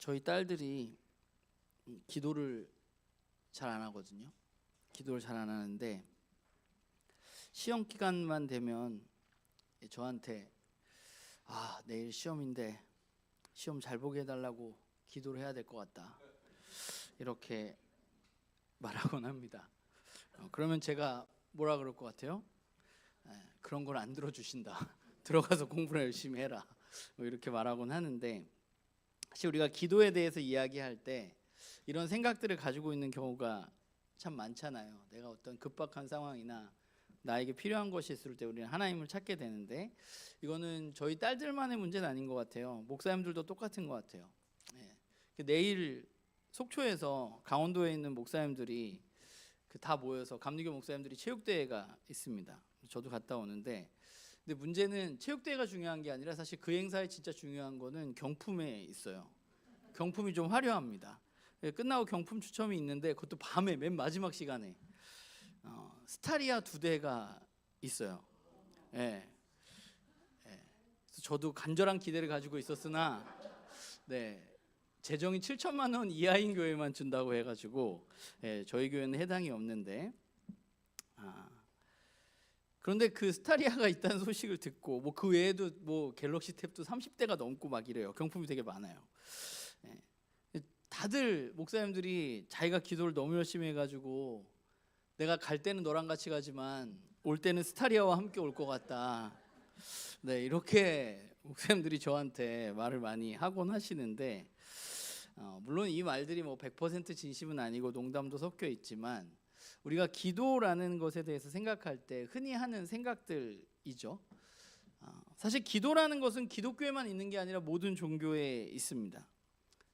저희 딸들이 기도를 잘 안 하거든요. 기도를 잘 안 하는데 시험 기간만 되면 저한테 내일 시험인데 시험 잘 보게 해달라고 기도를 해야 될 것 같다, 이렇게 말하곤 합니다. 그러면 제가 뭐라 그럴 것 같아요? 그런 걸 안 들어주신다. 들어가서 공부를 열심히 해라, 이렇게 말하곤 하는데, 사실 우리가 기도에 대해서 이야기할 때 이런 생각들을 가지고 있는 경우가 참 많잖아요. 내가 어떤 급박한 상황이나 나에게 필요한 것이 있을 때 우리는 하나님을 찾게 되는데, 이거는 저희 딸들만의 문제는 아닌 것 같아요. 목사님들도 똑같은 것 같아요. 내일 속초에서 강원도에 있는 목사님들이 다 모여서 감리교 목사님들이 체육대회가 있습니다. 저도 갔다 오는데, 근데 문제는 체육대회가 중요한 게 아니라 사실 그 행사에 진짜 중요한 거는 경품에 있어요. 경품이 좀 화려합니다. 끝나고 경품 추첨이 있는데 그것도 밤에 맨 마지막 시간에 스타리아 2대가 있어요. 그래서 저도 간절한 기대를 가지고 있었으나 재정이 7천만 원 이하인 교회만 준다고 해가지고 저희 교회는 해당이 없는데, 그런데 그 스타리아가 있다는 소식을 듣고 그 외에도 갤럭시 탭도 30대가 넘고 막 이래요. 경품이 되게 많아요. 다들 목사님들이 자기가 기도를 너무 열심히 해가지고 내가 갈 때는 너랑 같이 가지만 올 때는 스타리아와 함께 올 것 같다, 이렇게 목사님들이 저한테 말을 많이 하곤 하시는데, 물론 이 말들이 100% 진심은 아니고 농담도 섞여 있지만, 우리가 기도라는 것에 대해서 생각할 때 흔히 하는 생각들이죠. 사실 기도라는 것은 기독교에만 있는 게 아니라 모든 종교에 있습니다.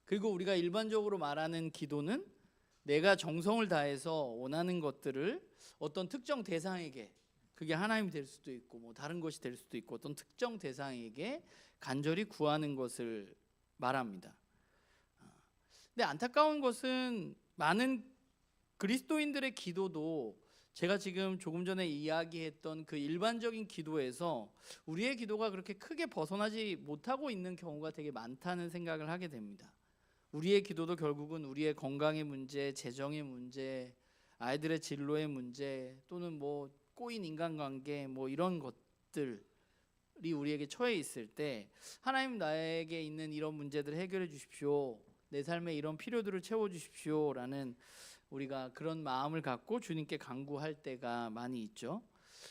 그리고 우리가 일반적으로 말하는 기도는 내가 정성을 다해서 원하는 것들을 어떤 특정 대상에게, 그게 하나님이 될 수도 있고 다른 것이 될 수도 있고, 어떤 특정 대상에게 간절히 구하는 것을 말합니다. 근데 안타까운 것은 많은 그리스도인들의 기도도 제가 지금 조금 전에 이야기했던 그 일반적인 기도에서 우리의 기도가 그렇게 크게 벗어나지 못하고 있는 경우가 되게 많다는 생각을 하게 됩니다. 우리의 기도도 결국은 우리의 건강의 문제, 재정의 문제, 아이들의 진로의 문제, 또는 꼬인 인간관계 이런 것들이 우리에게 처해 있을 때, 하나님 나에게 있는 이런 문제들을 해결해 주십시오, 내 삶에 이런 필요들을 채워 주십시오 라는 우리가 그런 마음을 갖고 주님께 간구할 때가 많이 있죠.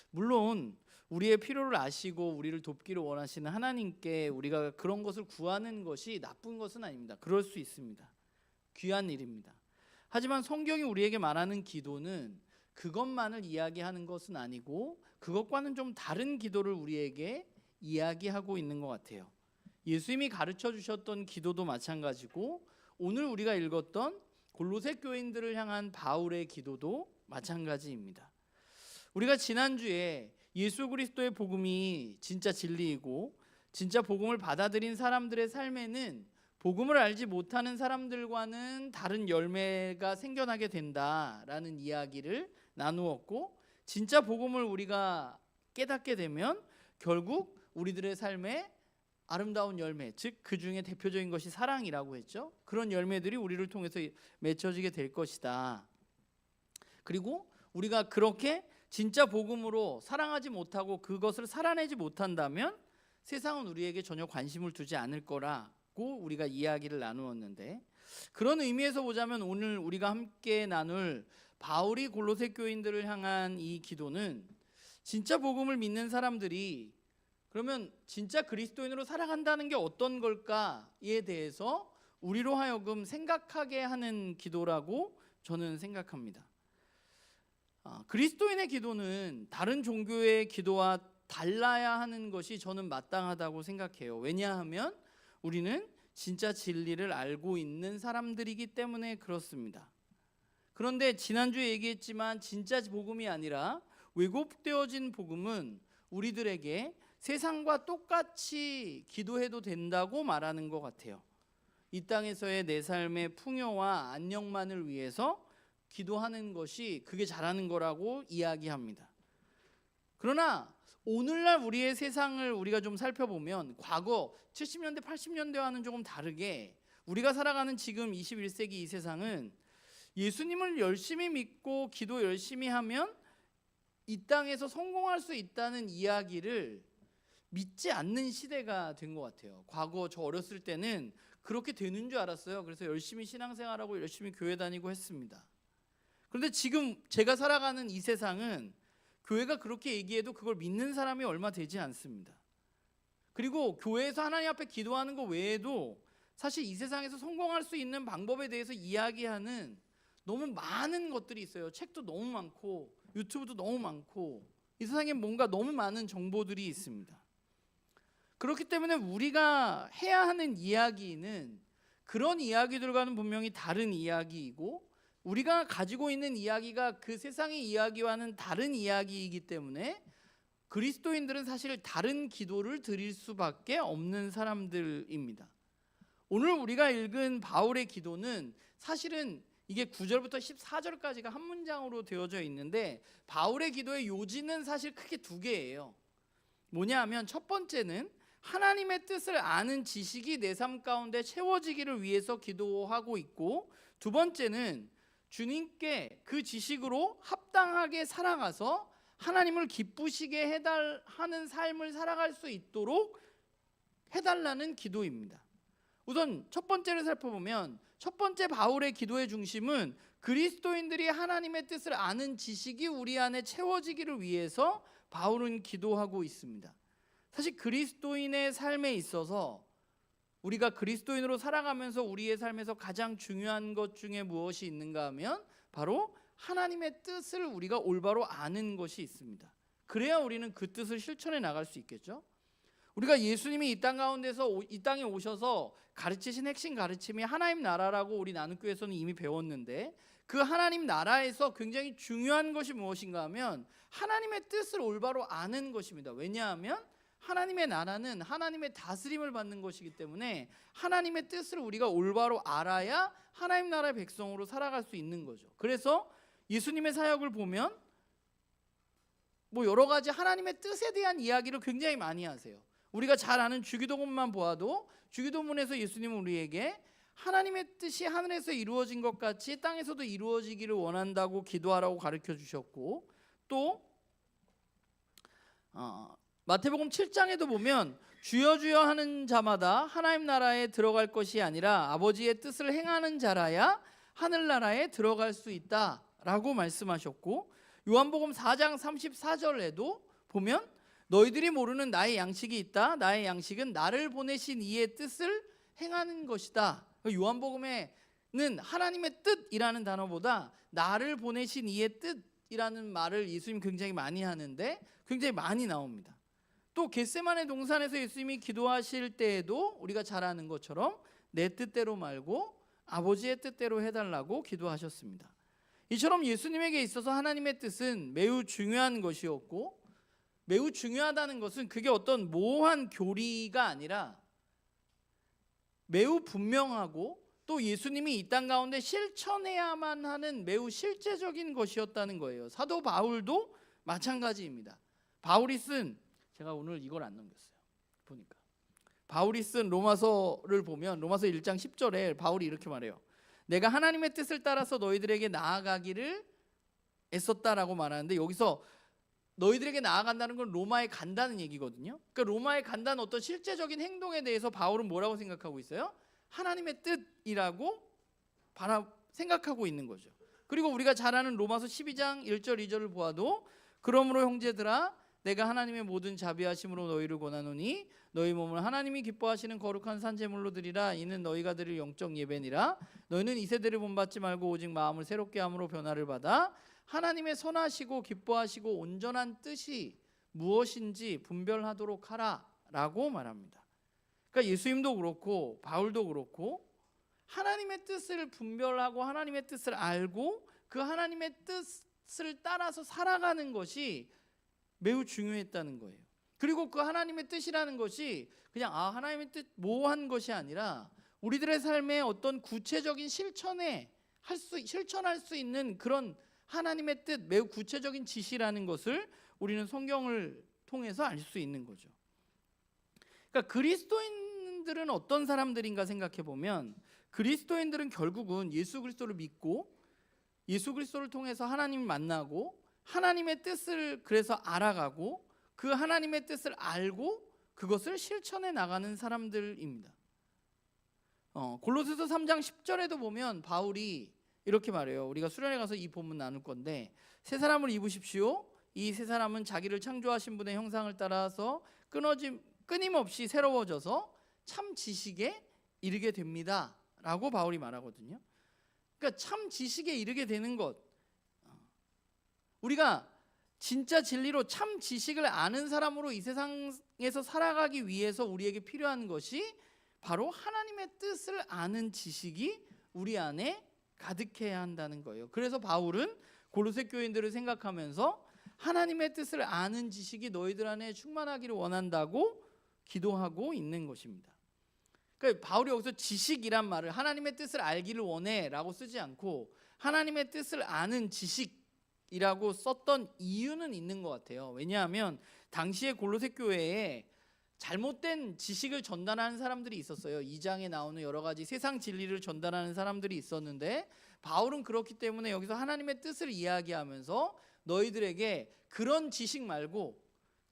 물론 우리의 필요를 아시고 우리를 돕기를 원하시는 하나님께 우리가 그런 것을 구하는 것이 나쁜 것은 아닙니다. 그럴 수 있습니다. 귀한 일입니다. 하지만 성경이 우리에게 말하는 기도는 그것만을 이야기하는 것은 아니고, 그것과는 좀 다른 기도를 우리에게 이야기하고 있는 것 같아요. 예수님이 가르쳐 주셨던 기도도 마찬가지고, 오늘 우리가 읽었던 골로새 교인들을 향한 바울의 기도도 마찬가지입니다. 우리가 지난주에 예수 그리스도의 복음이 진짜 진리이고 진짜 복음을 받아들인 사람들의 삶에는 복음을 알지 못하는 사람들과는 다른 열매가 생겨나게 된다라는 이야기를 나누었고, 진짜 복음을 우리가 깨닫게 되면 결국 우리들의 삶에 아름다운 열매, 즉 그 중에 대표적인 것이 사랑이라고 했죠. 그런 열매들이 우리를 통해서 맺혀지게 될 것이다. 그리고 우리가 그렇게 진짜 복음으로 사랑하지 못하고 그것을 살아내지 못한다면 세상은 우리에게 전혀 관심을 두지 않을 거라고 우리가 이야기를 나누었는데, 그런 의미에서 보자면 오늘 우리가 함께 나눌 바울이 골로새 교인들을 향한 이 기도는 진짜 복음을 믿는 사람들이 그러면 진짜 그리스도인으로 살아간다는 게 어떤 걸까에 대해서 우리로 하여금 생각하게 하는 기도라고 저는 생각합니다. 그리스도인의 기도는 다른 종교의 기도와 달라야 하는 것이 저는 마땅하다고 생각해요. 왜냐하면 우리는 진짜 진리를 알고 있는 사람들이기 때문에 그렇습니다. 그런데 지난주에 얘기했지만 진짜 복음이 아니라 왜곡되어진 복음은 우리들에게 세상과 똑같이 기도해도 된다고 말하는 것 같아요. 이 땅에서의 내 삶의 풍요와 안녕만을 위해서 기도하는 것이 그게 잘하는 거라고 이야기합니다. 그러나 오늘날 우리의 세상을 우리가 좀 살펴보면 과거 70년대 80년대와는 조금 다르게 우리가 살아가는 지금 21세기 이 세상은 예수님을 열심히 믿고 기도 열심히 하면 이 땅에서 성공할 수 있다는 이야기를 믿지 않는 시대가 된 것 같아요. 과거 저 어렸을 때는 그렇게 되는 줄 알았어요. 그래서 열심히 신앙생활하고 열심히 교회 다니고 했습니다. 그런데 지금 제가 살아가는 이 세상은 교회가 그렇게 얘기해도 그걸 믿는 사람이 얼마 되지 않습니다. 그리고 교회에서 하나님 앞에 기도하는 것 외에도 사실 이 세상에서 성공할 수 있는 방법에 대해서 이야기하는 너무 많은 것들이 있어요. 책도 너무 많고 유튜브도 너무 많고 이 세상에 뭔가 너무 많은 정보들이 있습니다. 그렇기 때문에 우리가 해야 하는 이야기는 그런 이야기들과는 분명히 다른 이야기이고, 우리가 가지고 있는 이야기가 그 세상의 이야기와는 다른 이야기이기 때문에 그리스도인들은 사실 다른 기도를 드릴 수밖에 없는 사람들입니다. 오늘 우리가 읽은 바울의 기도는 사실은 이게 9절부터 14절까지가 한 문장으로 되어져 있는데, 바울의 기도의 요지는 사실 크게 두 개예요. 뭐냐 하면, 첫 번째는 하나님의 뜻을 아는 지식이 내 삶 가운데 채워지기를 위해서 기도하고 있고, 두 번째는 주님께 그 지식으로 합당하게 살아가서 하나님을 기쁘시게 하는 삶을 살아갈 수 있도록 해달라는 기도입니다. 우선 첫 번째를 살펴보면, 첫 번째 바울의 기도의 중심은 그리스도인들이 하나님의 뜻을 아는 지식이 우리 안에 채워지기를 위해서 바울은 기도하고 있습니다. 사실 그리스도인의 삶에 있어서 우리가 그리스도인으로 살아가면서 우리의 삶에서 가장 중요한 것 중에 무엇이 있는가 하면 바로 하나님의 뜻을 우리가 올바로 아는 것이 있습니다. 그래야 우리는 그 뜻을 실천해 나갈 수 있겠죠. 우리가 예수님이 이 땅 가운데서 이 땅에 오셔서 가르치신 핵심 가르침이 하나님 나라라고 우리 나눔교회에서는 이미 배웠는데, 그 하나님 나라에서 굉장히 중요한 것이 무엇인가 하면 하나님의 뜻을 올바로 아는 것입니다. 왜냐하면 하나님의 나라는 하나님의 다스림을 받는 것이기 때문에 하나님의 뜻을 우리가 올바로 알아야 하나님 나라의 백성으로 살아갈 수 있는 거죠. 그래서 예수님의 사역을 보면 여러 가지 하나님의 뜻에 대한 이야기를 굉장히 많이 하세요. 우리가 잘 아는 주기도문만 보아도 주기도문에서 예수님은 우리에게 하나님의 뜻이 하늘에서 이루어진 것 같이 땅에서도 이루어지기를 원한다고 기도하라고 가르쳐 주셨고, 또 마태복음 7장에도 보면 주여 주여 하는 자마다 하나님 나라에 들어갈 것이 아니라 아버지의 뜻을 행하는 자라야 하늘나라에 들어갈 수 있다라고 말씀하셨고, 요한복음 4장 34절에도 보면 너희들이 모르는 나의 양식이 있다. 나의 양식은 나를 보내신 이의 뜻을 행하는 것이다. 요한복음에는 하나님의 뜻이라는 단어보다 나를 보내신 이의 뜻이라는 말을 예수님 굉장히 많이 하는데 굉장히 많이 나옵니다. 또 겟세마네 동산에서 예수님이 기도하실 때에도 우리가 잘 아는 것처럼 내 뜻대로 말고 아버지의 뜻대로 해달라고 기도하셨습니다. 이처럼 예수님에게 있어서 하나님의 뜻은 매우 중요한 것이었고, 매우 중요하다는 것은 그게 어떤 모호한 교리가 아니라 매우 분명하고 또 예수님이 이 땅 가운데 실천해야만 하는 매우 실제적인 것이었다는 거예요. 사도 바울도 마찬가지입니다. 바울이 쓴, 제가 오늘 이걸 안 넘겼어요. 보니까 바울이 쓴 로마서를 보면 로마서 1장 10절에 바울이 이렇게 말해요. 내가 하나님의 뜻을 따라서 너희들에게 나아가기를 애썼다라고 말하는데, 여기서 너희들에게 나아간다는 건 로마에 간다는 얘기거든요. 그러니까 로마에 간다는 어떤 실제적인 행동에 대해서 바울은 뭐라고 생각하고 있어요? 하나님의 뜻이라고 생각하고 있는 거죠. 그리고 우리가 잘 아는 로마서 12장 1절 2절을 보아도 그러므로 형제들아 내가 하나님의 모든 자비하심으로 너희를 권하노니 너희 몸을 하나님이 기뻐하시는 거룩한 산제물로 드리라. 이는 너희가 드릴 영적 예배니라. 너희는 이 세대를 본받지 말고 오직 마음을 새롭게 함으로 변화를 받아 하나님의 선하시고 기뻐하시고 온전한 뜻이 무엇인지 분별하도록 하라 라고 말합니다. 그러니까 예수님도 그렇고 바울도 그렇고 하나님의 뜻을 분별하고 하나님의 뜻을 알고 그 하나님의 뜻을 따라서 살아가는 것이 매우 중요했다는 거예요. 그리고 그 하나님의 뜻이라는 것이 그냥 하나님의 뜻 모호한 것이 아니라 우리들의 삶의 어떤 구체적인 실천할 수 있는 그런 하나님의 뜻, 매우 구체적인 지시라는 것을 우리는 성경을 통해서 알 수 있는 거죠. 그러니까 그리스도인들은 어떤 사람들인가 생각해 보면 그리스도인들은 결국은 예수 그리스도를 믿고 예수 그리스도를 통해서 하나님을 만나고 하나님의 뜻을 그래서 알아가고 그 하나님의 뜻을 알고 그것을 실천해 나가는 사람들입니다. 골로새서 3장 10절에도 보면 바울이 이렇게 말해요. 우리가 수련회 가서 이 본문 나눌 건데, 새 사람을 입으십시오. 이 새 사람은 자기를 창조하신 분의 형상을 따라서 끊임없이 새로워져서 참 지식에 이르게 됩니다 라고 바울이 말하거든요. 그러니까 참 지식에 이르게 되는 것, 우리가 진짜 진리로 참 지식을 아는 사람으로 이 세상에서 살아가기 위해서 우리에게 필요한 것이 바로 하나님의 뜻을 아는 지식이 우리 안에 가득해야 한다는 거예요. 그래서 바울은 골로새 교인들을 생각하면서 하나님의 뜻을 아는 지식이 너희들 안에 충만하기를 원한다고 기도하고 있는 것입니다. 그러니까 바울이 여기서 지식이란 말을 하나님의 뜻을 알기를 원해 라고 쓰지 않고 하나님의 뜻을 아는 지식이라고 썼던 이유는 있는 것 같아요. 왜냐하면 당시에 골로새 교회에 잘못된 지식을 전달하는 사람들이 있었어요. 2장에 나오는 여러 가지 세상 진리를 전달하는 사람들이 있었는데, 바울은 그렇기 때문에 여기서 하나님의 뜻을 이야기하면서 너희들에게 그런 지식 말고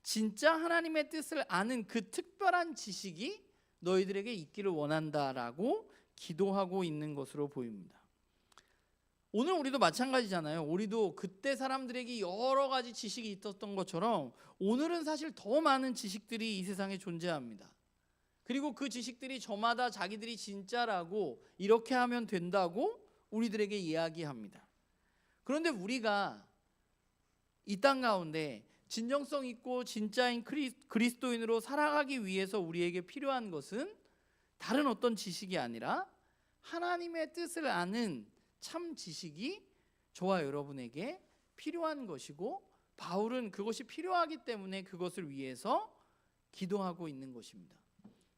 진짜 하나님의 뜻을 아는 그 특별한 지식이 너희들에게 있기를 원한다라고 기도하고 있는 것으로 보입니다. 오늘 우리도 마찬가지잖아요. 우리도 그때 사람들에게 여러 가지 지식이 있었던 것처럼 오늘은 사실 더 많은 지식들이 이 세상에 존재합니다. 그리고 그 지식들이 저마다 자기들이 진짜라고 이렇게 하면 된다고 우리들에게 이야기합니다. 그런데 우리가 이 땅 가운데 진정성 있고 진짜인 그리스도인으로 살아가기 위해서 우리에게 필요한 것은 다른 어떤 지식이 아니라 하나님의 뜻을 아는 참 지식이 저와 여러분에게 필요한 것이고, 바울은 그것이 필요하기 때문에 그것을 위해서 기도하고 있는 것입니다.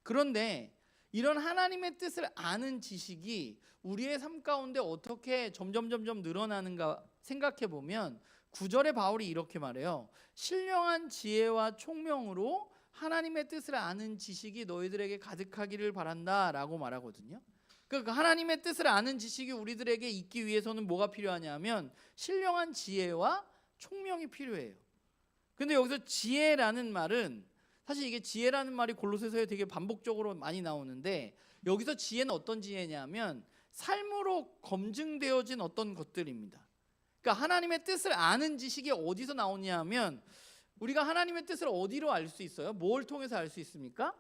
그런데 이런 하나님의 뜻을 아는 지식이 우리의 삶 가운데 어떻게 점점 늘어나는가 생각해 보면 9절에 바울이 이렇게 말해요. 신령한 지혜와 총명으로 하나님의 뜻을 아는 지식이 너희들에게 가득하기를 바란다 라고 말하거든요. 그러니까 하나님의 뜻을 아는 지식이 우리들에게 있기 위해서는 뭐가 필요하냐면 신령한 지혜와 총명이 필요해요. 근데 여기서 지혜라는 말은, 사실 이게 지혜라는 말이 골로새서에 되게 반복적으로 많이 나오는데, 여기서 지혜는 어떤 지혜냐면 삶으로 검증되어진 어떤 것들입니다. 그러니까 하나님의 뜻을 아는 지식이 어디서 나오냐 하면, 우리가 하나님의 뜻을 어디로 알 수 있어요? 뭘 통해서 알 수 있습니까?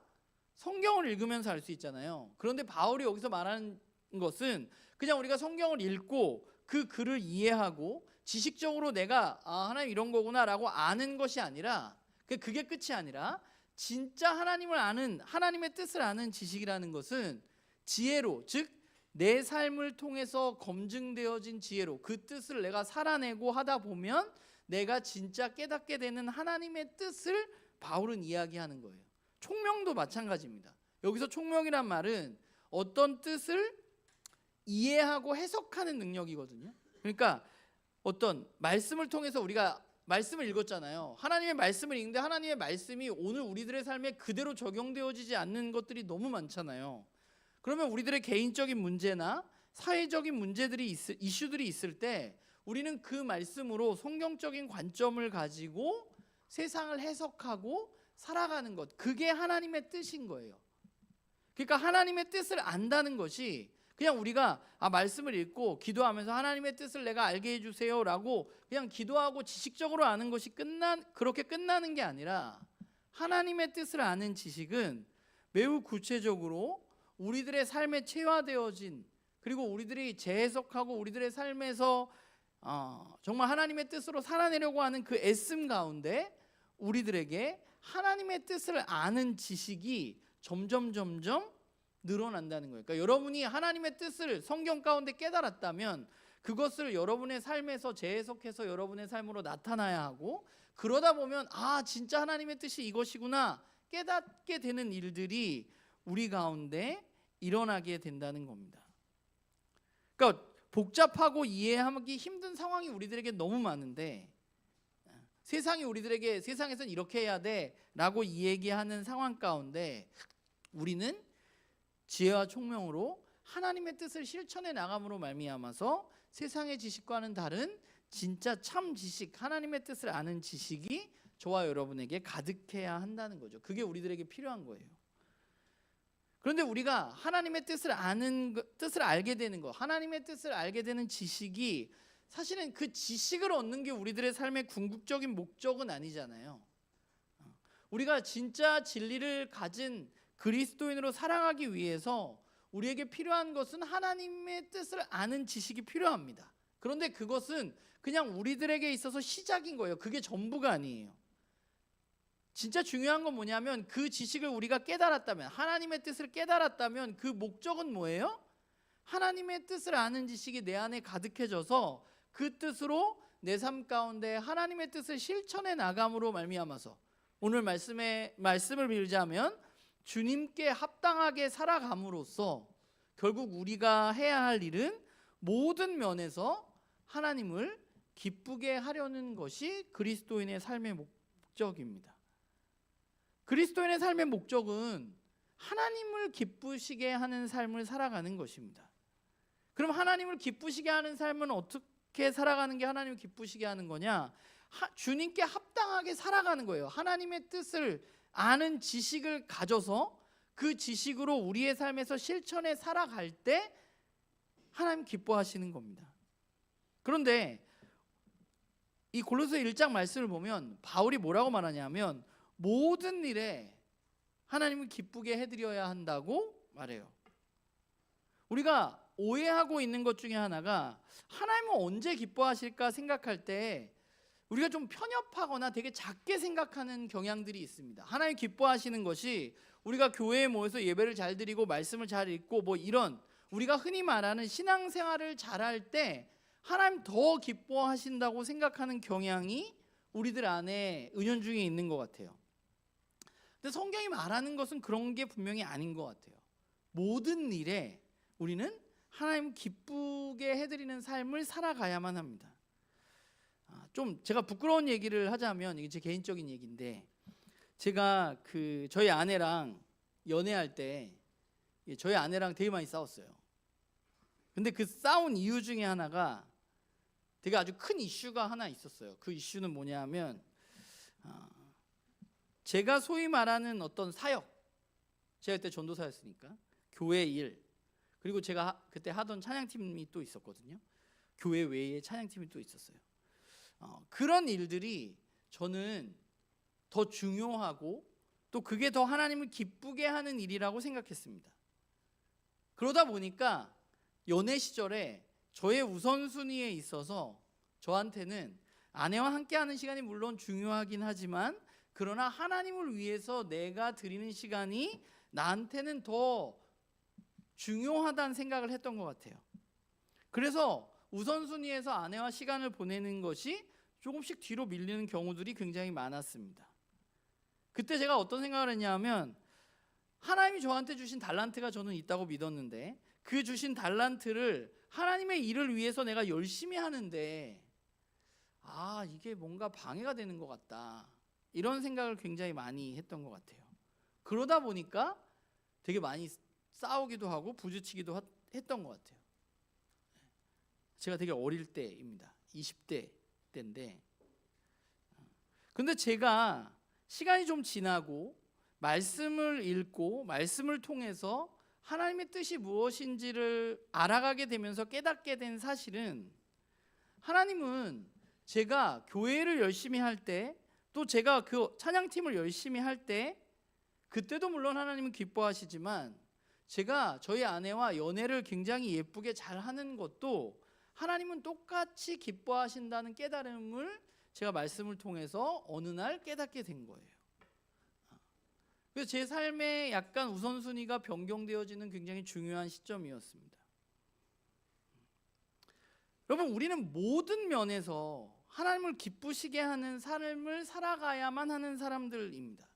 성경을 읽으면서 알 수 있잖아요. 그런데 바울이 여기서 말하는 것은 그냥 우리가 성경을 읽고 그 글을 이해하고 지식적으로 내가 하나님 이런 거구나 라고 아는 것이 아니라, 그게 끝이 아니라 진짜 하나님을 아는, 하나님의 뜻을 아는 지식이라는 것은 지혜로, 즉 내 삶을 통해서 검증되어진 지혜로 그 뜻을 내가 살아내고 하다 보면 내가 진짜 깨닫게 되는 하나님의 뜻을 바울은 이야기하는 거예요. 총명도 마찬가지입니다. 여기서 총명이란 말은 어떤 뜻을 이해하고 해석하는 능력이거든요. 그러니까 어떤 말씀을 통해서 우리가 말씀을 읽었잖아요. 하나님의 말씀을 읽는데 하나님의 말씀이 오늘 우리들의 삶에 그대로 적용되어지지 않는 것들이 너무 많잖아요. 그러면 우리들의 개인적인 문제나 사회적인 문제들이 이슈들이 있을 때 우리는 그 말씀으로 성경적인 관점을 가지고 세상을 해석하고 살아가는 것, 그게 하나님의 뜻인 거예요. 그러니까 하나님의 뜻을 안다는 것이 그냥 우리가 말씀을 읽고 기도하면서 하나님의 뜻을 내가 알게 해주세요 라고 그냥 기도하고 지식적으로 아는 것이 그렇게 끝나는 게 아니라, 하나님의 뜻을 아는 지식은 매우 구체적으로 우리들의 삶에 체화되어진, 그리고 우리들이 재해석하고 우리들의 삶에서 정말 하나님의 뜻으로 살아내려고 하는 그 애씀 가운데 우리들에게 하나님의 뜻을 아는 지식이 점점 늘어난다는 거예요. 그러니까 여러분이 하나님의 뜻을 성경 가운데 깨달았다면 그것을 여러분의 삶에서 재해석해서 여러분의 삶으로 나타나야 하고, 그러다 보면 진짜 하나님의 뜻이 이것이구나 깨닫게 되는 일들이 우리 가운데 일어나게 된다는 겁니다. 그러니까 복잡하고 이해하기 힘든 상황이 우리들에게 너무 많은데, 세상이 우리들에게 세상에서는 이렇게 해야 돼 라고 얘기하는 상황 가운데 우리는 지혜와 총명으로 하나님의 뜻을 실천해 나감으로 말미암아서 세상의 지식과는 다른 진짜 참 지식, 하나님의 뜻을 아는 지식이 저와 여러분에게 가득해야 한다는 거죠. 그게 우리들에게 필요한 거예요. 그런데 우리가 하나님의 뜻을 알게 되는 거, 하나님의 뜻을 알게 되는 지식이 사실은 그 지식을 얻는 게 우리들의 삶의 궁극적인 목적은 아니잖아요. 우리가 진짜 진리를 가진 그리스도인으로 살아가기 위해서 우리에게 필요한 것은 하나님의 뜻을 아는 지식이 필요합니다. 그런데 그것은 그냥 우리들에게 있어서 시작인 거예요. 그게 전부가 아니에요. 진짜 중요한 건 뭐냐면 그 지식을 우리가 깨달았다면, 하나님의 뜻을 깨달았다면 그 목적은 뭐예요? 하나님의 뜻을 아는 지식이 내 안에 가득해져서 그 뜻으로 내 삶 가운데 하나님의 뜻을 실천해 나감으로 말미암아서 오늘 말씀을 빌자면 주님께 합당하게 살아감으로써 결국 우리가 해야 할 일은 모든 면에서 하나님을 기쁘게 하려는 것이 그리스도인의 삶의 목적입니다. 그리스도인의 삶의 목적은 하나님을 기쁘시게 하는 삶을 살아가는 것입니다. 그럼 하나님을 기쁘시게 하는 삶은 어떻게 살아가는 게 하나님을 기쁘시게 하는 거냐? 주님께 합당하게 살아가는 거예요. 하나님의 뜻을 아는 지식을 가져서 그 지식으로 우리의 삶에서 실천해 살아갈 때 하나님 기뻐하시는 겁니다. 그런데 이 골로새 1장 말씀을 보면 바울이 뭐라고 말하냐면 모든 일에 하나님을 기쁘게 해드려야 한다고 말해요. 우리가 오해하고 있는 것 중에 하나가 하나님은 언제 기뻐하실까 생각할 때 우리가 좀 편협하거나 되게 작게 생각하는 경향들이 있습니다. 하나님 기뻐하시는 것이 우리가 교회에 모여서 예배를 잘 드리고 말씀을 잘 읽고 뭐 이런 우리가 흔히 말하는 신앙생활을 잘할 때 하나님 더 기뻐하신다고 생각하는 경향이 우리들 안에 은연중에 있는 것 같아요. 근데 성경이 말하는 것은 그런 게 분명히 아닌 것 같아요. 모든 일에 우리는 하나님 기쁘게 해드리는 삶을 살아가야만 합니다. 좀 제가 부끄러운 얘기를 하자면 이게 제 개인적인 얘기인데 제가 저희 아내랑 연애할 때 저희 아내랑 되게 많이 싸웠어요. 근데 그 싸운 이유 중에 하나가 되게 아주 큰 이슈가 하나 있었어요. 그 이슈는 뭐냐면 제가 소위 말하는 어떤 사역, 제가 그때 전도사였으니까 교회 일, 그리고 제가 그때 하던 찬양팀이 또 있었거든요. 교회 외에 찬양팀이 또 있었어요. 그런 일들이 저는 더 중요하고 또 그게 더 하나님을 기쁘게 하는 일이라고 생각했습니다. 그러다 보니까 연애 시절에 저의 우선순위에 있어서 저한테는 아내와 함께하는 시간이 물론 중요하긴 하지만 그러나 하나님을 위해서 내가 드리는 시간이 나한테는 더 중요하다는 생각을 했던 것 같아요. 그래서 우선순위에서 아내와 시간을 보내는 것이 조금씩 뒤로 밀리는 경우들이 굉장히 많았습니다. 그때 제가 어떤 생각을 했냐면 하나님이 저한테 주신 달란트가 저는 있다고 믿었는데 그 주신 달란트를 하나님의 일을 위해서 내가 열심히 하는데 이게 뭔가 방해가 되는 것 같다, 이런 생각을 굉장히 많이 했던 것 같아요. 그러다 보니까 되게 많이 싸우기도 하고 부딪히기도 했던 것 같아요. 제가 되게 어릴 때입니다. 20대 때인데 근데 제가 시간이 좀 지나고 말씀을 읽고 말씀을 통해서 하나님의 뜻이 무엇인지를 알아가게 되면서 깨닫게 된 사실은 하나님은 제가 교회를 열심히 할 때 또 제가 그 찬양팀을 열심히 할 때 그때도 물론 하나님은 기뻐하시지만 제가 저희 아내와 연애를 굉장히 예쁘게 잘하는 것도 하나님은 똑같이 기뻐하신다는 깨달음을 제가 말씀을 통해서 어느 날 깨닫게 된 거예요. 그래서 제 삶에 약간 우선순위가 변경되어지는 굉장히 중요한 시점이었습니다. 여러분, 우리는 모든 면에서 하나님을 기쁘시게 하는 삶을 살아가야만 하는 사람들입니다.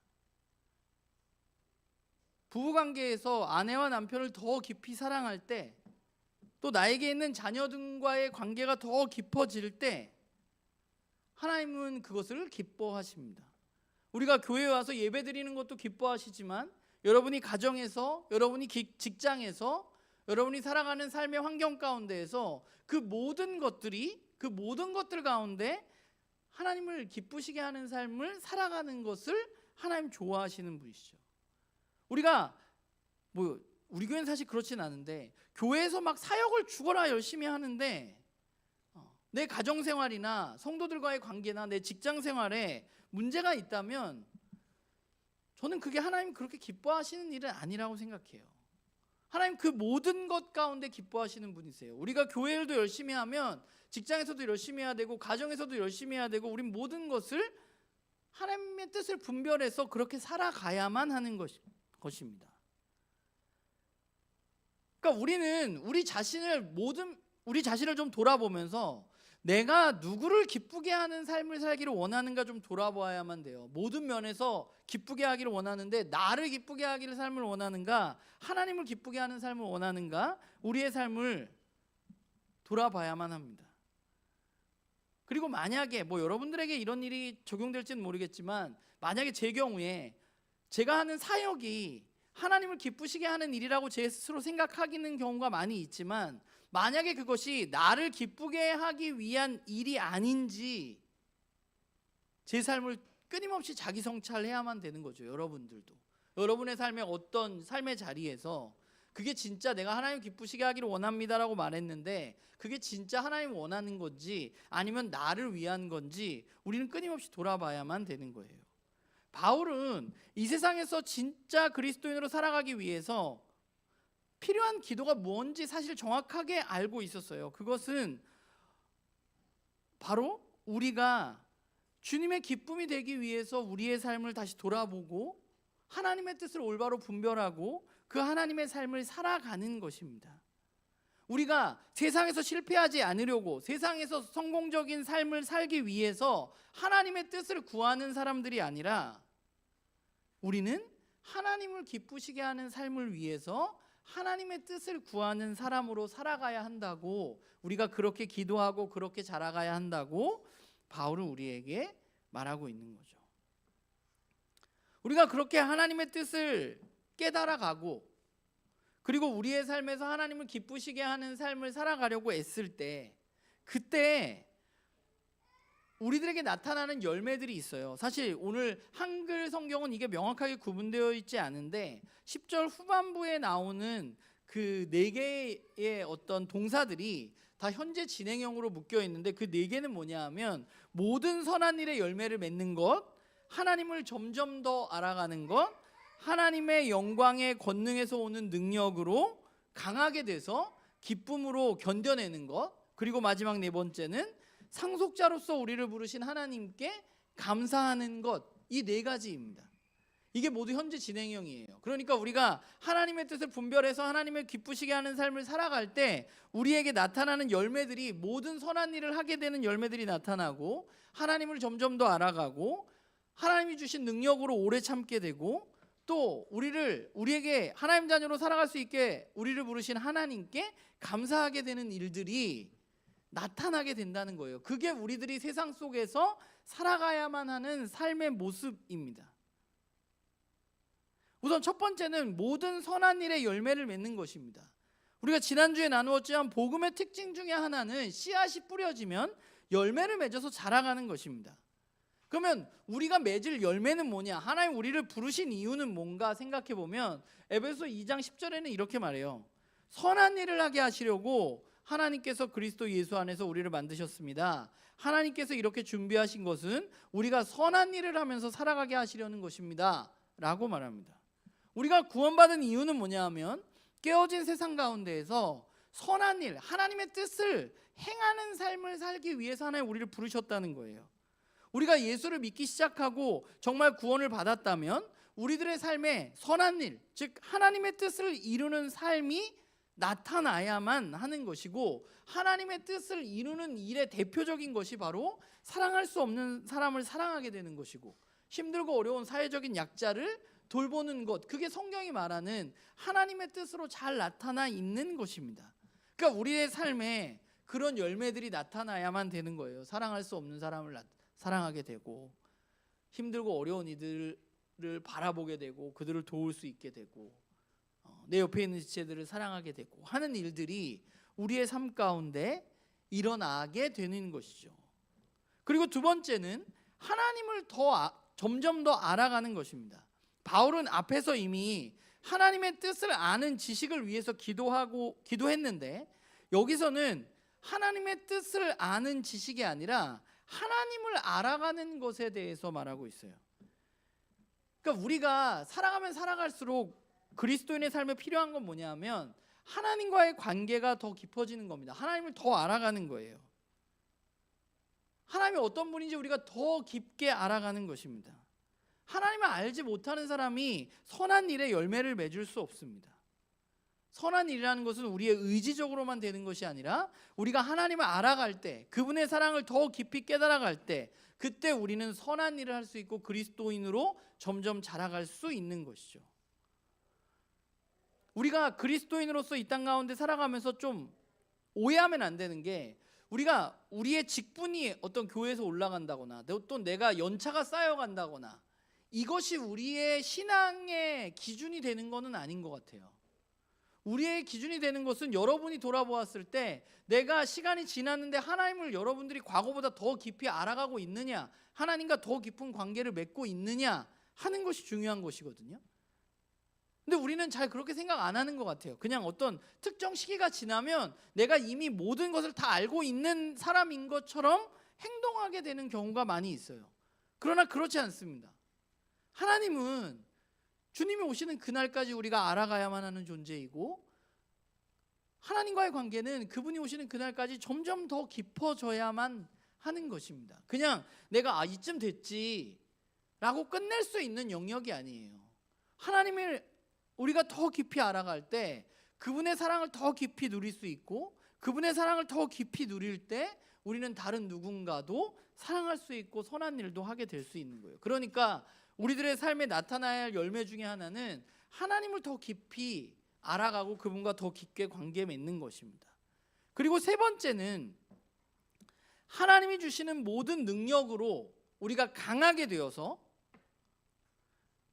부부관계에서 아내와 남편을 더 깊이 사랑할 때, 또 나에게 있는 자녀들과의 관계가 더 깊어질 때 하나님은 그것을 기뻐하십니다. 우리가 교회에 와서 예배 드리는 것도 기뻐하시지만 여러분이 가정에서, 여러분이 직장에서, 여러분이 살아가는 삶의 환경 가운데에서 그 모든 것들 가운데 하나님을 기쁘시게 하는 삶을 살아가는 것을 하나님 좋아하시는 분이시죠. 우리가 우리 교회는 사실 그렇진 않은데 교회에서 막 사역을 죽어라 열심히 하는데 내 가정생활이나 성도들과의 관계나 내 직장생활에 문제가 있다면 저는 그게 하나님 그렇게 기뻐하시는 일은 아니라고 생각해요. 하나님 그 모든 것 가운데 기뻐하시는 분이세요. 우리가 교회 일도 열심히 하면 직장에서도 열심히 해야 되고 가정에서도 열심히 해야 되고 우린 모든 것을 하나님의 뜻을 분별해서 그렇게 살아가야만 하는 것입니다. 그러니까 우리는 우리 자신을 좀 돌아보면서 내가 누구를 기쁘게 하는 삶을 살기를 원하는가 좀 돌아봐야만 돼요. 모든 면에서 기쁘게 하기를 원하는데 나를 기쁘게 하기를 삶을 원하는가, 하나님을 기쁘게 하는 삶을 원하는가, 우리의 삶을 돌아봐야만 합니다. 그리고 만약에 여러분들에게 이런 일이 적용될지는 모르겠지만 만약에 제 경우에 제가 하는 사역이 하나님을 기쁘시게 하는 일이라고 제 스스로 생각하기는 경우가 많이 있지만 만약에 그것이 나를 기쁘게 하기 위한 일이 아닌지 제 삶을 끊임없이 자기 성찰해야만 되는 거죠. 여러분들도 여러분의 삶의 어떤 삶의 자리에서 그게 진짜 내가 하나님 기쁘시게 하기를 원합니다라고 말했는데 그게 진짜 하나님 원하는 건지 아니면 나를 위한 건지 우리는 끊임없이 돌아봐야만 되는 거예요. 바울은 이 세상에서 진짜 그리스도인으로 살아가기 위해서 필요한 기도가 뭔지 사실 정확하게 알고 있었어요. 그것은 바로 우리가 주님의 기쁨이 되기 위해서 우리의 삶을 다시 돌아보고 하나님의 뜻을 올바로 분별하고 그 하나님의 삶을 살아가는 것입니다. 우리가 세상에서 실패하지 않으려고 세상에서 성공적인 삶을 살기 위해서 하나님의 뜻을 구하는 사람들이 아니라 우리는 하나님을 기쁘시게 하는 삶을 위해서 하나님의 뜻을 구하는 사람으로 살아가야 한다고, 우리가 그렇게 기도하고 그렇게 자라가야 한다고 바울은 우리에게 말하고 있는 거죠. 우리가 그렇게 하나님의 뜻을 깨달아가고 그리고 우리의 삶에서 하나님을 기쁘시게 하는 삶을 살아가려고 애쓸 때 그때 우리들에게 나타나는 열매들이 있어요. 사실 오늘 한글 성경은 이게 명확하게 구분되어 있지 않은데 10절 후반부에 나오는 그 4개의 어떤 동사들이 다 현재 진행형으로 묶여 있는데 그 4개는 뭐냐 하면 모든 선한 일의 열매를 맺는 것, 하나님을 점점 더 알아가는 것, 하나님의 영광의 권능에서 오는 능력으로 강하게 돼서 기쁨으로 견뎌내는 것, 그리고 마지막 4번째는 상속자로서 우리를 부르신 하나님께 감사하는 것, 이 4가지입니다. 이게 모두 현재 진행형이에요. 그러니까 우리가 하나님의 뜻을 분별해서 하나님을 기쁘시게 하는 삶을 살아갈 때 우리에게 나타나는 열매들이 모든 선한 일을 하게 되는 열매들이 나타나고 하나님을 점점 더 알아가고 하나님이 주신 능력으로 오래 참게 되고 또 우리에게 하나님 자녀로 살아갈 수 있게 우리를 부르신 하나님께 감사하게 되는 일들이 나타나게 된다는 거예요. 그게 우리들이 세상 속에서 살아가야만 하는 삶의 모습입니다. 우선 첫 번째는 모든 선한 일의 열매를 맺는 것입니다. 우리가 지난주에 나누었지만 복음의 특징 중에 하나는 씨앗이 뿌려지면 열매를 맺어서 자라가는 것입니다. 그러면 우리가 맺을 열매는 뭐냐? 하나님 우리를 부르신 이유는 뭔가 생각해 보면 에베소 2장 10절에는 이렇게 말해요. 선한 일을 하게 하시려고 하나님께서 그리스도 예수 안에서 우리를 만드셨습니다. 하나님께서 이렇게 준비하신 것은 우리가 선한 일을 하면서 살아가게 하시려는 것입니다 라고 말합니다. 우리가 구원받은 이유는 뭐냐 하면 깨어진 세상 가운데에서 선한 일, 하나님의 뜻을 행하는 삶을 살기 위해서 하나님 우리를 부르셨다는 거예요. 우리가 예수를 믿기 시작하고 정말 구원을 받았다면 우리들의 삶에 선한 일, 즉 하나님의 뜻을 이루는 삶이 나타나야만 하는 것이고 하나님의 뜻을 이루는 일의 대표적인 것이 바로 사랑할 수 없는 사람을 사랑하게 되는 것이고 힘들고 어려운 사회적인 약자를 돌보는 것, 그게 성경이 말하는 하나님의 뜻으로 잘 나타나 있는 것입니다. 그러니까 우리의 삶에 그런 열매들이 나타나야만 되는 거예요. 사랑할 수 없는 사람을 사랑하게 되고 힘들고 어려운 이들을 바라보게 되고 그들을 도울 수 있게 되고 내 옆에 있는 지체들을 사랑하게 되고 하는 일들이 우리의 삶 가운데 일어나게 되는 것이죠. 그리고 두 번째는 하나님을 점점 더 알아가는 것입니다. 바울은 앞에서 이미 하나님의 뜻을 아는 지식을 위해서 기도했는데 여기서는 하나님의 뜻을 아는 지식이 아니라 하나님을 알아가는 것에 대해서 말하고 있어요. 그러니까 우리가 살아가면 살아갈수록 그리스도인의 삶에 필요한 건 뭐냐면 하나님과의 관계가 더 깊어지는 겁니다. 하나님을 더 알아가는 거예요. 하나님이 어떤 분인지 우리가 더 깊게 알아가는 것입니다. 하나님을 알지 못하는 사람이 선한 일에 열매를 맺을 수 없습니다. 선한 일이라는 것은 우리의 의지적으로만 되는 것이 아니라 우리가 하나님을 알아갈 때, 그분의 사랑을 더 깊이 깨달아갈 때, 그때 우리는 선한 일을 할 수 있고 그리스도인으로 점점 자라갈 수 있는 것이죠. 우리가 그리스도인으로서 이 땅 가운데 살아가면서 좀 오해하면 안 되는 게, 우리가 우리의 직분이 어떤 교회에서 올라간다거나 또 내가 연차가 쌓여간다거나 이것이 우리의 신앙의 기준이 되는 것은 아닌 것 같아요. 우리의 기준이 되는 것은 여러분이 돌아보았을 때 내가 시간이 지났는데 하나님을 여러분들이 과거보다 더 깊이 알아가고 있느냐, 하나님과 더 깊은 관계를 맺고 있느냐 하는 것이 중요한 것이거든요. 근데 우리는 잘 그렇게 생각 안 하는 것 같아요. 그냥 어떤 특정 시기가 지나면 내가 이미 모든 것을 다 알고 있는 사람인 것처럼 행동하게 되는 경우가 많이 있어요. 그러나 그렇지 않습니다. 하나님은 주님이 오시는 그날까지 우리가 알아가야만 하는 존재이고, 하나님과의 관계는 그분이 오시는 그날까지 점점 더 깊어져야만 하는 것입니다. 그냥 내가 이쯤 됐지 라고 끝낼 수 있는 영역이 아니에요. 하나님을 우리가 더 깊이 알아갈 때 그분의 사랑을 더 깊이 누릴 수 있고, 그분의 사랑을 더 깊이 누릴 때 우리는 다른 누군가도 사랑할 수 있고 선한 일도 하게 될 수 있는 거예요. 그러니까 우리들의 삶에 나타나야 할 열매 중에 하나는 하나님을 더 깊이 알아가고 그분과 더 깊게 관계 맺는 것입니다. 그리고 세 번째는 하나님이 주시는 모든 능력으로 우리가 강하게 되어서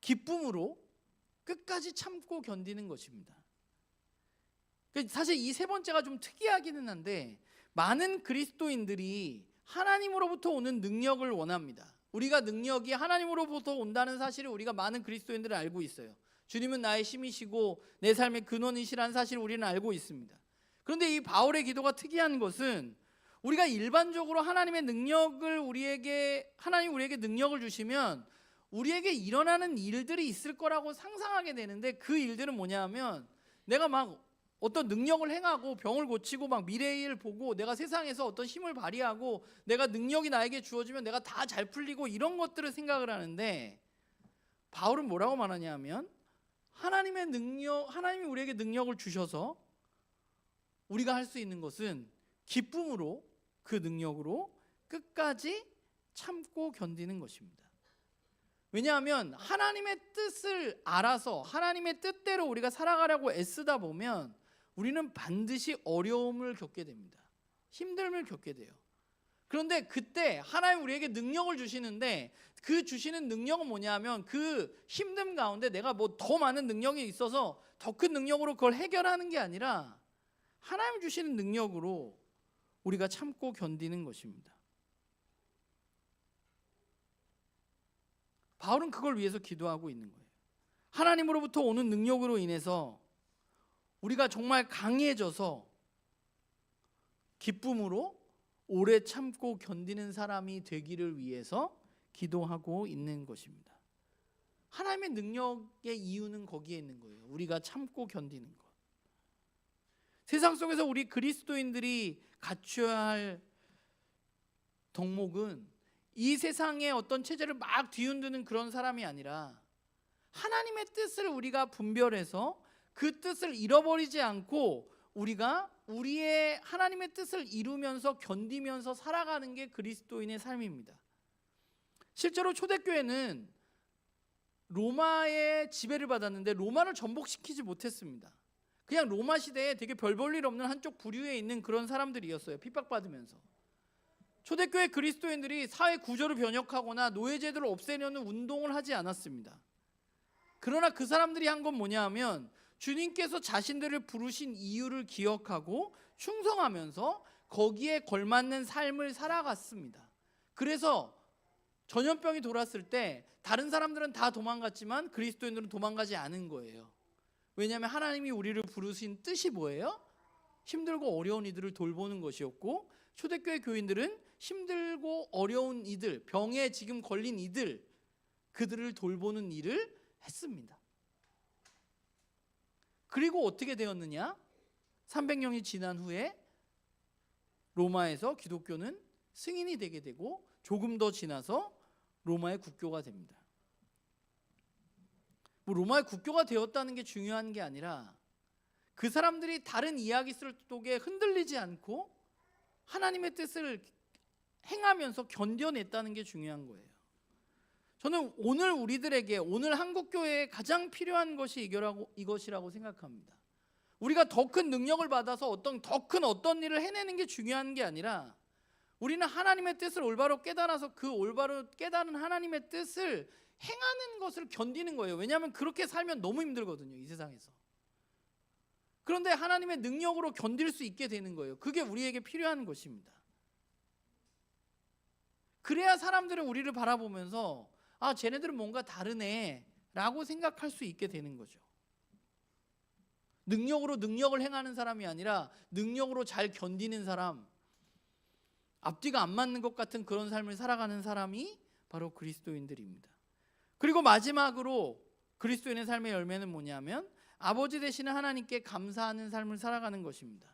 기쁨으로 끝까지 참고 견디는 것입니다. 사실 이 세 번째가 좀 특이하기는 한데 많은 그리스도인들이 하나님으로부터 오는 능력을 원합니다. 우리가 능력이 하나님으로부터 온다는 사실을 우리가 많은 그리스도인들은 알고 있어요. 주님은 나의 힘이시고 내 삶의 근원이시라는 사실을 우리는 알고 있습니다. 그런데 이 바울의 기도가 특이한 것은 우리가 일반적으로 하나님의 능력을 하나님 우리에게 능력을 주시면 우리에게 일어나는 일들이 있을 거라고 상상하게 되는데, 그 일들은 뭐냐면 내가 막 어떤 능력을 행하고 병을 고치고 막 미래의 일을 보고 내가 세상에서 어떤 힘을 발휘하고 내가 능력이 나에게 주어지면 내가 다 잘 풀리고 이런 것들을 생각을 하는데, 바울은 뭐라고 말하냐면 하나님이 우리에게 능력을 주셔서 우리가 할 수 있는 것은 기쁨으로 그 능력으로 끝까지 참고 견디는 것입니다. 왜냐하면 하나님의 뜻을 알아서 하나님의 뜻대로 우리가 살아가려고 애쓰다 보면 우리는 반드시 어려움을 겪게 됩니다. 힘듦을 겪게 돼요. 그런데 그때 하나님 우리에게 능력을 주시는데, 그 주시는 능력은 뭐냐면 그 힘듦 가운데 내가 뭐 더 많은 능력이 있어서 더 큰 능력으로 그걸 해결하는 게 아니라 하나님 주시는 능력으로 우리가 참고 견디는 것입니다. 바울은 그걸 위해서 기도하고 있는 거예요. 하나님으로부터 오는 능력으로 인해서 우리가 정말 강해져서 기쁨으로 오래 참고 견디는 사람이 되기를 위해서 기도하고 있는 것입니다. 하나님의 능력의 이유는 거기에 있는 거예요. 우리가 참고 견디는 것. 세상 속에서 우리 그리스도인들이 갖춰야 할 덕목은 이 세상의 어떤 체제를 막 뒤흔드는 그런 사람이 아니라 하나님의 뜻을 우리가 분별해서 그 뜻을 잃어버리지 않고 우리가 우리의 하나님의 뜻을 이루면서 견디면서 살아가는 게 그리스도인의 삶입니다. 실제로 초대교회는 로마의 지배를 받았는데 로마를 전복시키지 못했습니다. 그냥 로마 시대에 되게 별 볼 일 없는 한쪽 부류에 있는 그런 사람들이었어요. 핍박받으면서. 초대교회 그리스도인들이 사회 구조를 변혁하거나 노예제도를 없애려는 운동을 하지 않았습니다. 그러나 그 사람들이 한 건 뭐냐 하면 주님께서 자신들을 부르신 이유를 기억하고 충성하면서 거기에 걸맞는 삶을 살아갔습니다. 그래서 전염병이 돌았을 때 다른 사람들은 다 도망갔지만 그리스도인들은 도망가지 않은 거예요. 왜냐하면 하나님이 우리를 부르신 뜻이 뭐예요? 힘들고 어려운 이들을 돌보는 것이었고, 초대교회 교인들은 힘들고 어려운 이들, 병에 지금 걸린 이들, 그들을 돌보는 일을 했습니다. 그리고 어떻게 되었느냐? 300년이 지난 후에 로마에서 기독교는 승인이 되게 되고, 조금 더 지나서 로마의 국교가 됩니다. 로마의 국교가 되었다는 게 중요한 게 아니라 그 사람들이 다른 이야기 속에 흔들리지 않고 하나님의 뜻을 행하면서 견뎌냈다는 게 중요한 거예요. 저는 오늘 우리들에게, 오늘 한국교회에 가장 필요한 것이 이것이라고 생각합니다. 우리가 더 큰 능력을 받아서 더 큰 어떤 일을 해내는 게 중요한 게 아니라, 우리는 하나님의 뜻을 올바로 깨달아서 그 올바로 깨달은 하나님의 뜻을 행하는 것을 견디는 거예요. 왜냐하면 그렇게 살면 너무 힘들거든요, 이 세상에서. 그런데 하나님의 능력으로 견딜 수 있게 되는 거예요. 그게 우리에게 필요한 것입니다. 그래야 사람들은 우리를 바라보면서 아, 쟤네들은 뭔가 다르네 라고 생각할 수 있게 되는 거죠. 능력으로 능력을 행하는 사람이 아니라 능력으로 잘 견디는 사람, 앞뒤가 안 맞는 것 같은 그런 삶을 살아가는 사람이 바로 그리스도인들입니다. 그리고 마지막으로 그리스도인의 삶의 열매는 뭐냐면 아버지 되시는 하나님께 감사하는 삶을 살아가는 것입니다.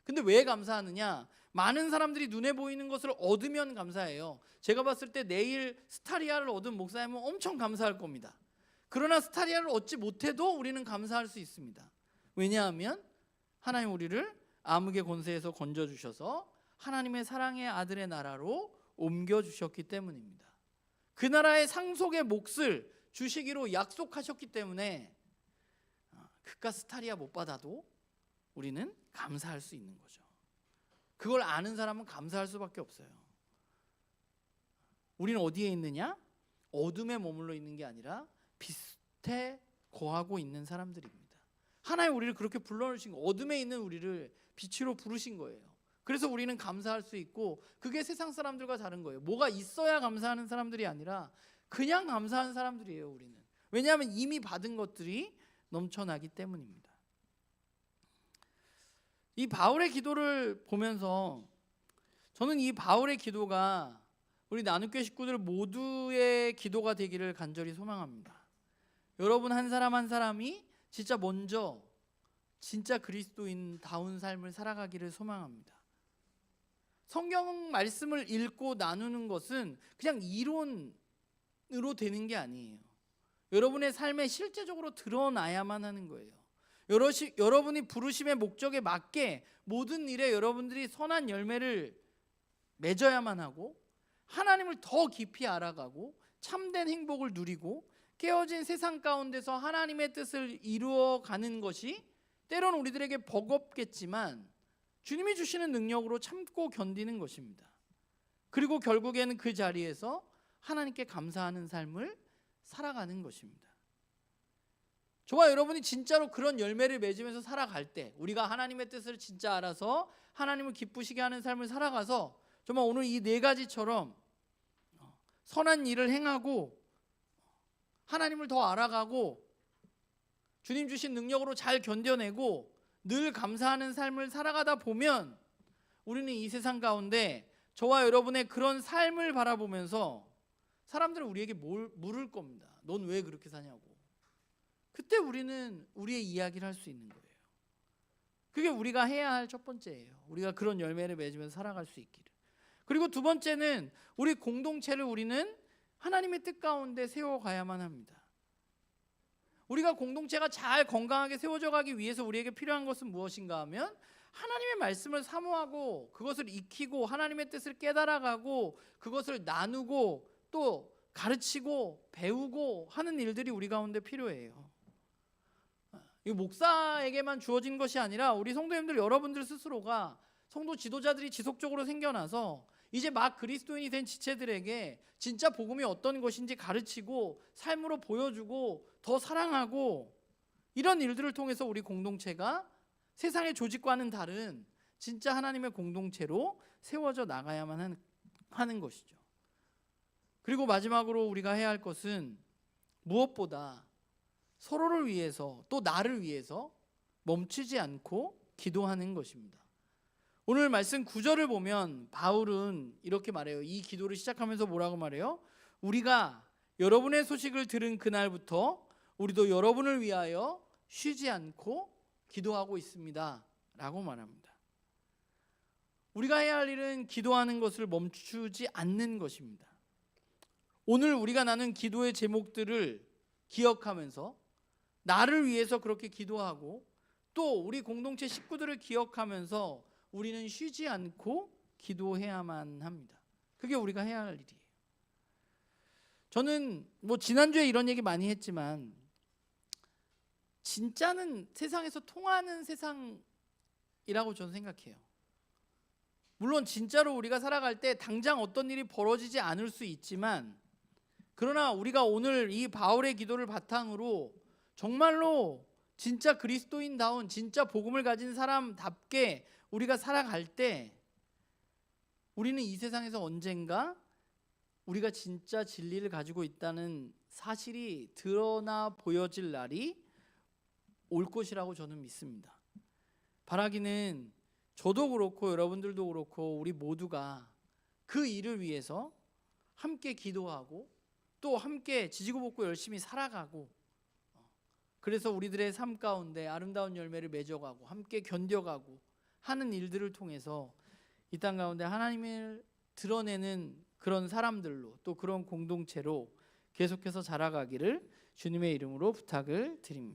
근데 왜 감사하느냐? 많은 사람들이 눈에 보이는 것을 얻으면 감사해요. 제가 봤을 때 내일 스타리아를 얻은 목사님은 엄청 감사할 겁니다. 그러나 스타리아를 얻지 못해도 우리는 감사할 수 있습니다. 왜냐하면 하나님 우리를 암흑의 권세에서 건져주셔서 하나님의 사랑의 아들의 나라로 옮겨주셨기 때문입니다. 그 나라의 상속의 몫을 주시기로 약속하셨기 때문에 그깟 스타리아 못 받아도 우리는 감사할 수 있는 거죠. 그걸 아는 사람은 감사할 수밖에 없어요. 우리는 어디에 있느냐? 어둠에 머물러 있는 게 아니라 빛에 거하고 있는 사람들입니다. 하나님 우리를 그렇게 불러주신 거, 어둠에 있는 우리를 빛으로 부르신 거예요. 그래서 우리는 감사할 수 있고, 그게 세상 사람들과 다른 거예요. 뭐가 있어야 감사하는 사람들이 아니라 그냥 감사하는 사람들이에요, 우리는. 왜냐하면 이미 받은 것들이 넘쳐나기 때문입니다. 이 바울의 기도를 보면서 저는 이 바울의 기도가 우리 나눔교회 식구들 모두의 기도가 되기를 간절히 소망합니다. 여러분 한 사람 한 사람이 진짜 먼저 진짜 그리스도인다운 삶을 살아가기를 소망합니다. 성경 말씀을 읽고 나누는 것은 그냥 이론으로 되는 게 아니에요. 여러분의 삶에 실제적으로 드러나야만 하는 거예요. 여러분이 부르심의 목적에 맞게 모든 일에 여러분들이 선한 열매를 맺어야만 하고, 하나님을 더 깊이 알아가고 참된 행복을 누리고 깨어진 세상 가운데서 하나님의 뜻을 이루어가는 것이 때로는 우리들에게 버겁겠지만 주님이 주시는 능력으로 참고 견디는 것입니다. 그리고 결국에는 그 자리에서 하나님께 감사하는 삶을 살아가는 것입니다. 저와 여러분이 진짜로 그런 열매를 맺으면서 살아갈 때, 우리가 하나님의 뜻을 진짜 알아서 하나님을 기쁘시게 하는 삶을 살아가서 정말 오늘 이 네 가지처럼 선한 일을 행하고 하나님을 더 알아가고 주님 주신 능력으로 잘 견뎌내고 늘 감사하는 삶을 살아가다 보면 우리는 이 세상 가운데 저와 여러분의 그런 삶을 바라보면서 사람들은 우리에게 물을 겁니다. 넌 왜 그렇게 사냐고. 그때 우리는 우리의 이야기를 할 수 있는 거예요. 그게 우리가 해야 할 첫 번째예요. 우리가 그런 열매를 맺으면서 살아갈 수 있기를. 그리고 두 번째는 우리 공동체를 우리는 하나님의 뜻 가운데 세워가야만 합니다. 우리가 공동체가 잘 건강하게 세워져 가기 위해서 우리에게 필요한 것은 무엇인가 하면 하나님의 말씀을 사모하고 그것을 익히고 하나님의 뜻을 깨달아가고 그것을 나누고 또 가르치고 배우고 하는 일들이 우리 가운데 필요해요. 이 목사에게만 주어진 것이 아니라 우리 성도님들 여러분들 스스로가 성도 지도자들이 지속적으로 생겨나서 이제 막 그리스도인이 된 지체들에게 진짜 복음이 어떤 것인지 가르치고 삶으로 보여주고 더 사랑하고 이런 일들을 통해서 우리 공동체가 세상의 조직과는 다른 진짜 하나님의 공동체로 세워져 나가야만 하는 것이죠. 그리고 마지막으로 우리가 해야 할 것은 무엇보다 서로를 위해서 또 나를 위해서 멈추지 않고 기도하는 것입니다. 오늘 말씀 9절을 보면 바울은 이렇게 말해요. 이 기도를 시작하면서 뭐라고 말해요? 우리가 여러분의 소식을 들은 그날부터 우리도 여러분을 위하여 쉬지 않고 기도하고 있습니다 라고 말합니다. 우리가 해야 할 일은 기도하는 것을 멈추지 않는 것입니다. 오늘 우리가 나눈 기도의 제목들을 기억하면서 나를 위해서 그렇게 기도하고 또 우리 공동체 식구들을 기억하면서 우리는 쉬지 않고 기도해야만 합니다. 그게 우리가 해야 할 일이에요. 저는 지난주에 이런 얘기 많이 했지만 진짜는 세상에서 통하는 세상이라고 저는 생각해요. 물론 진짜로 우리가 살아갈 때 당장 어떤 일이 벌어지지 않을 수 있지만 그러나 우리가 오늘 이 바울의 기도를 바탕으로 정말로 진짜 그리스도인다운 진짜 복음을 가진 사람답게 우리가 살아갈 때 우리는 이 세상에서 언젠가 우리가 진짜 진리를 가지고 있다는 사실이 드러나 보여질 날이 올 것이라고 저는 믿습니다. 바라기는 저도 그렇고 여러분들도 그렇고 우리 모두가 그 일을 위해서 함께 기도하고 또 함께 지지고 볶고 열심히 살아가고 그래서 우리들의 삶 가운데 아름다운 열매를 맺어가고 함께 견뎌가고 하는 일들을 통해서 이 땅 가운데 하나님을 드러내는 그런 사람들로 또 그런 공동체로 계속해서 자라가기를 주님의 이름으로 부탁을 드립니다.